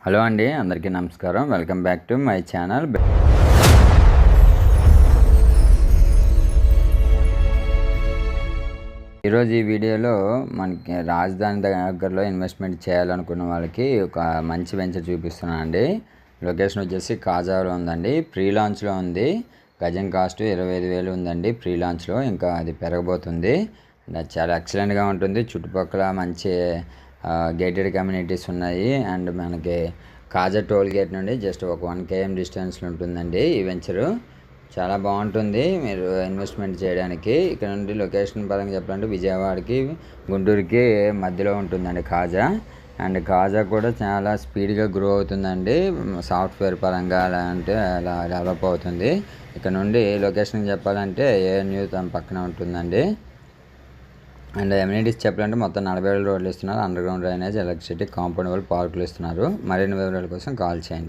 Hello అండి, అందరికీ నమస్కారం. Welcome back to my channel. ఈరోజు ఈ వీడియోలో మనకి రాజధాని దగ్గరలో ఇన్వెస్ట్మెంట్ చేయాలనుకున్న వాళ్ళకి ఒక మంచి వెంచర్ చూపిస్తున్నాను అండి. లొకేషన్ వచ్చేసి కాజాలో ఉందండి. ప్రీ లాంచ్లో ఉంది. గజం కాస్ట్ 25,000 ఉందండి ప్రీ లాంచ్లో. ఇంకా అది పెరగబోతుంది. అది చాలా ఎక్సలెంట్గా ఉంటుంది. చుట్టుపక్కల మంచి గేటెడ్ కమ్యూనిటీస్ ఉన్నాయి. అండ్ మనకి కాజా టోల్ గేట్ నుండి జస్ట్ ఒక 1 km డిస్టెన్స్లో ఉంటుందండి ఈ వెంచరు. చాలా బాగుంటుంది మీరు ఇన్వెస్ట్మెంట్ చేయడానికి. ఇక్కడ నుండి లొకేషన్ పరంగా చెప్పాలంటే విజయవాడకి గుంటూరుకి మధ్యలో ఉంటుందండి కాజా. అండ్ కాజా కూడా చాలా స్పీడ్గా గ్రో అవుతుందండి. సాఫ్ట్వేర్ పరంగా అలా అంటే అలా డెవలప్ అవుతుంది. ఇక్కడ నుండి లొకేషన్ చెప్పాలంటే ఏఎన్యూ తన పక్కన ఉంటుందండి. అండ్ ఎమ్యూనిటీస్ చెప్పాలంటే మొత్తం 40,000 రోడ్లు ఇస్తున్నారు. Under ground drainage, electricity, compound wall, పార్కులు ఇస్తున్నారు. మరిన్ని వివరాల కోసం కాల్ చేయండి.